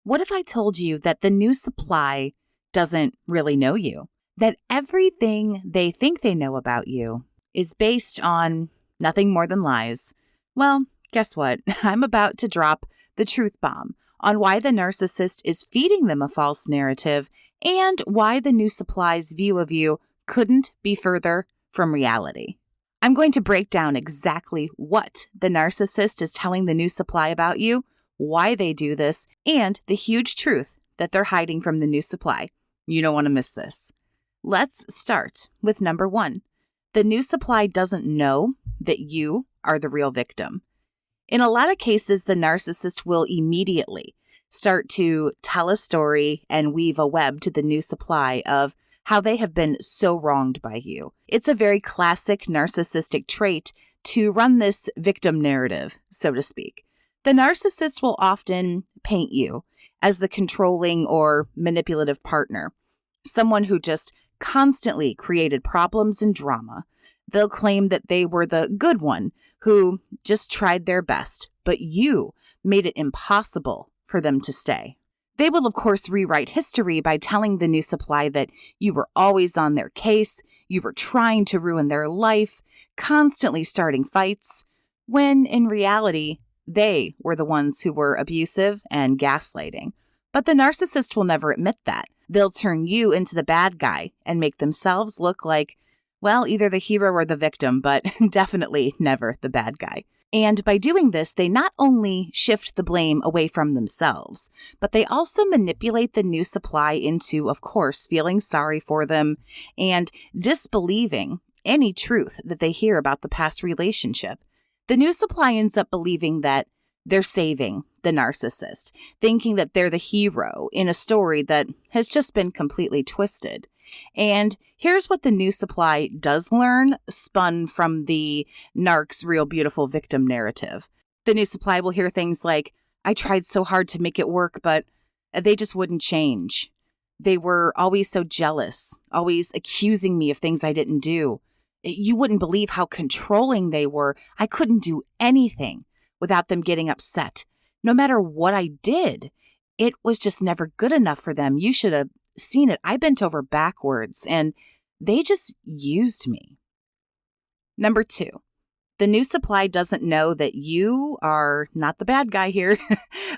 What if I told you that the new supply doesn't really know you? That everything they think they know about you is based on nothing more than lies? Well, guess what? I'm about to drop the truth bomb on why the narcissist is feeding them a false narrative and why the new supply's view of you couldn't be further from reality. I'm going to break down exactly what the narcissist is telling the new supply about you, why they do this, and the huge truth that they're hiding from the new supply. You don't want to miss this. Let's start with number 1. The new supply doesn't know that you are the real victim. In a lot of cases, the narcissist will immediately start to tell a story and weave a web to the new supply of how they have been so wronged by you. It's a very classic narcissistic trait to run this victim narrative, so to speak. The narcissist will often paint you as the controlling or manipulative partner, someone who just constantly created problems and drama. They'll claim that they were the good one who just tried their best, but you made it impossible for them to stay. They will, of course, rewrite history by telling the new supply that you were always on their case, you were trying to ruin their life, constantly starting fights, when in reality, they were the ones who were abusive and gaslighting. But the narcissist will never admit that. They'll turn you into the bad guy and make themselves look like, well, either the hero or the victim, but definitely never the bad guy. And by doing this, they not only shift the blame away from themselves, but they also manipulate the new supply into, of course, feeling sorry for them and disbelieving any truth that they hear about the past relationship. The new supply ends up believing that they're saving the narcissist, thinking that they're the hero in a story that has just been completely twisted. And here's what the new supply does learn, spun from the narc's real beautiful victim narrative. The new supply will hear things like, I tried so hard to make it work, but they just wouldn't change. They were always so jealous, always accusing me of things I didn't do. You wouldn't believe how controlling they were. I couldn't do anything without them getting upset. No matter what I did, it was just never good enough for them. You should have seen it. I bent over backwards, and they just used me. Number 2, the new supply doesn't know that you are not the bad guy here.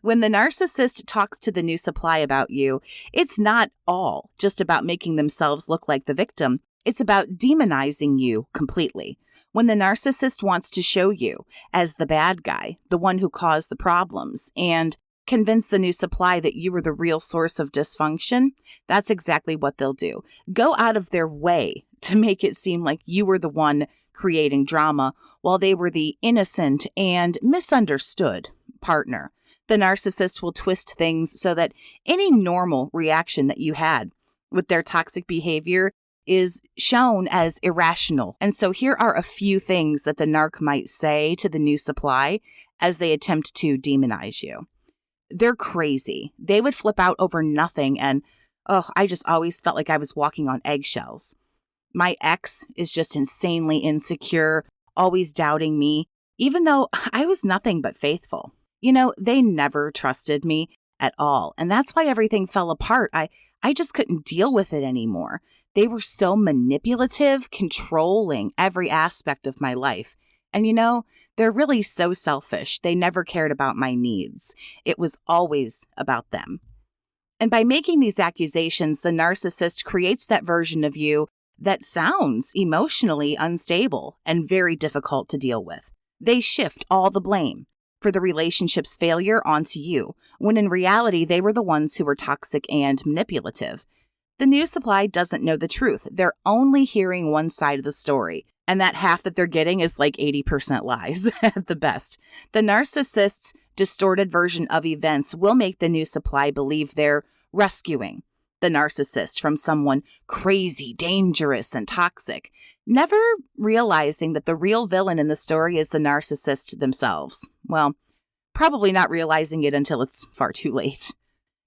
When the narcissist talks to the new supply about you, it's not all just about making themselves look like the victim. It's about demonizing you completely. When the narcissist wants to show you as the bad guy, the one who caused the problems, and convince the new supply that you were the real source of dysfunction, that's exactly what they'll do. Go out of their way to make it seem like you were the one creating drama while they were the innocent and misunderstood partner. The narcissist will twist things so that any normal reaction that you had with their toxic behavior is shown as irrational. And so here are a few things that the narc might say to the new supply as they attempt to demonize you. They're crazy. They would flip out over nothing, and I just always felt like I was walking on eggshells. My ex is just insanely insecure, always doubting me, even though I was nothing but faithful. They never trusted me at all, and that's why everything fell apart. I just couldn't deal with it anymore. They were so manipulative, controlling every aspect of my life. And they're really so selfish. They never cared about my needs. It was always about them. And by making these accusations, the narcissist creates that version of you that sounds emotionally unstable and very difficult to deal with. They shift all the blame for the relationship's failure onto you, when in reality, they were the ones who were toxic and manipulative. The new supply doesn't know the truth. They're only hearing one side of the story, and that half that they're getting is like 80% lies at the best. The narcissist's distorted version of events will make the new supply believe they're rescuing the narcissist from someone crazy, dangerous, and toxic, never realizing that the real villain in the story is the narcissist themselves. Well, probably not realizing it until it's far too late.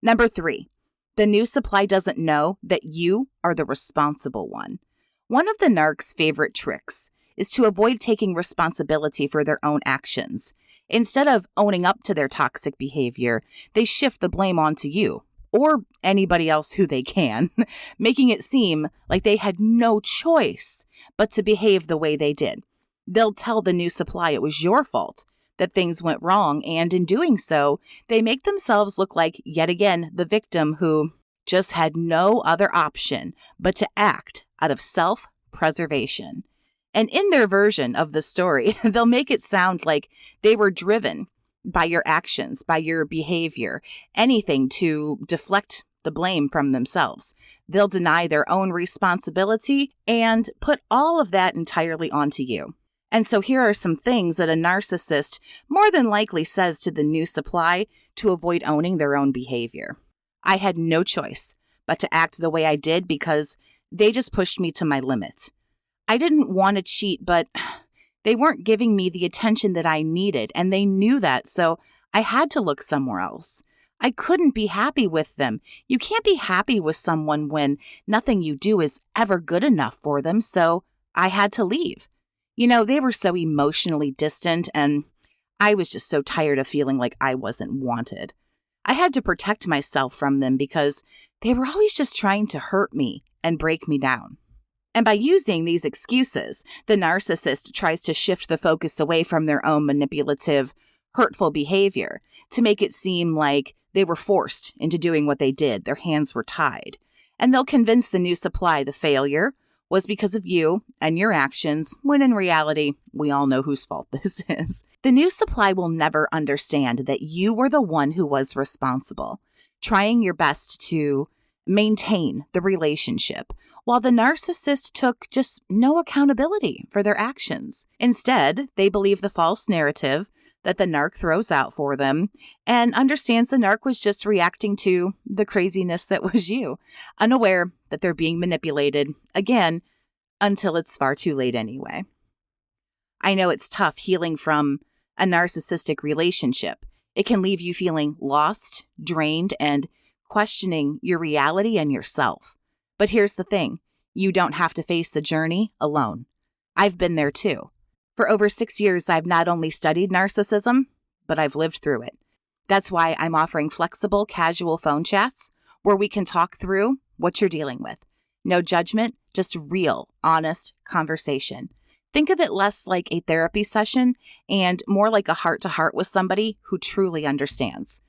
Number 3. The new supply doesn't know that you are the responsible one. One of the narc's favorite tricks is to avoid taking responsibility for their own actions. Instead of owning up to their toxic behavior, they shift the blame onto you or anybody else who they can, making it seem like they had no choice but to behave the way they did. They'll tell the new supply it was your fault, that things went wrong, and in doing so, they make themselves look like, yet again, the victim who just had no other option but to act out of self-preservation. And in their version of the story, they'll make it sound like they were driven by your actions, by your behavior, anything to deflect the blame from themselves. They'll deny their own responsibility and put all of that entirely onto you. And so here are some things that a narcissist more than likely says to the new supply to avoid owning their own behavior. I had no choice but to act the way I did because they just pushed me to my limit. I didn't want to cheat, but they weren't giving me the attention that I needed, and they knew that, so I had to look somewhere else. I couldn't be happy with them. You can't be happy with someone when nothing you do is ever good enough for them, so I had to leave. They were so emotionally distant, and I was just so tired of feeling like I wasn't wanted. I had to protect myself from them because they were always just trying to hurt me and break me down. And by using these excuses, the narcissist tries to shift the focus away from their own manipulative, hurtful behavior to make it seem like they were forced into doing what they did. Their hands were tied. And they'll convince the new supply the failure was because of you and your actions, when in reality, we all know whose fault this is. The new supply will never understand that you were the one who was responsible, trying your best to maintain the relationship, while the narcissist took just no accountability for their actions. Instead, they believe the false narrative that the narc throws out for them and understands the narc was just reacting to the craziness that was you, unaware that they're being manipulated, again, until it's far too late anyway. I know it's tough healing from a narcissistic relationship. It can leave you feeling lost, drained, and questioning your reality and yourself. But here's the thing, you don't have to face the journey alone. I've been there too. For over 6 years, I've not only studied narcissism, but I've lived through it. That's why I'm offering flexible, casual phone chats where we can talk through what you're dealing with. No judgment, just real, honest conversation. Think of it less like a therapy session and more like a heart-to-heart with somebody who truly understands.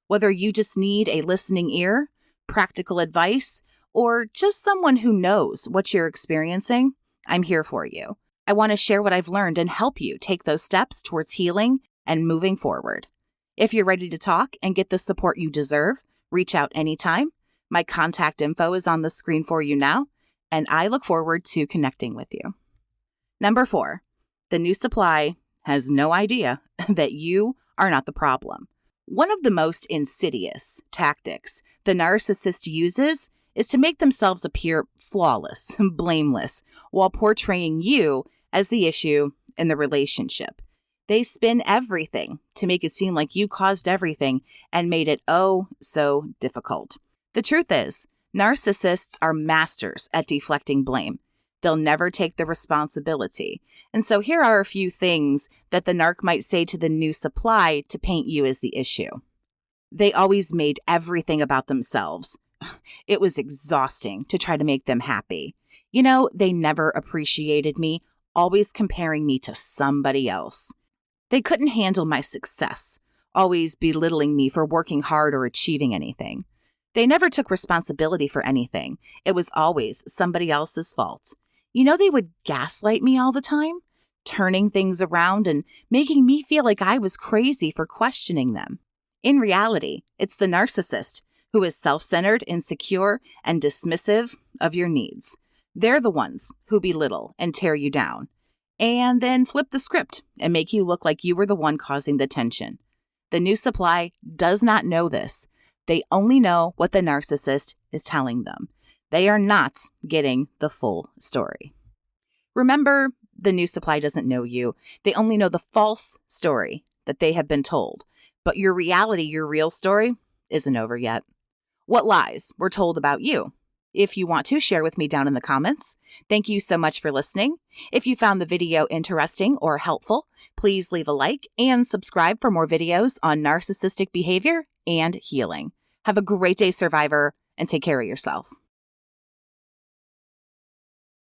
Whether you just need a listening ear, practical advice, or just someone who knows what you're experiencing, I'm here for you. I want to share what I've learned and help you take those steps towards healing and moving forward. If you're ready to talk and get the support you deserve, reach out anytime. My contact info is on the screen for you now, and I look forward to connecting with you. Number 4, the new supply has no idea that you are not the problem. One of the most insidious tactics the narcissist uses is to make themselves appear flawless and blameless while portraying you as the issue in the relationship. They spin everything to make it seem like you caused everything and made it oh so difficult. The truth is, narcissists are masters at deflecting blame. They'll never take the responsibility. And so here are a few things that the narc might say to the new supply to paint you as the issue. They always made everything about themselves. It was exhausting to try to make them happy. They never appreciated me, always comparing me to somebody else. They couldn't handle my success, always belittling me for working hard or achieving anything. They never took responsibility for anything. It was always somebody else's fault. They would gaslight me all the time, turning things around and making me feel like I was crazy for questioning them. In reality, it's the narcissist who is self-centered, insecure, and dismissive of your needs. They're the ones who belittle and tear you down, and then flip the script and make you look like you were the one causing the tension. The new supply does not know this. They only know what the narcissist is telling them. They are not getting the full story. Remember, the new supply doesn't know you. They only know the false story that they have been told. But your reality, your real story, isn't over yet. What lies were told about you? if you want to, share with me down in the comments. Thank you so much for listening. If you found the video interesting or helpful, please leave a like and subscribe for more videos on narcissistic behavior and healing. Have a great day, survivor, and take care of yourself.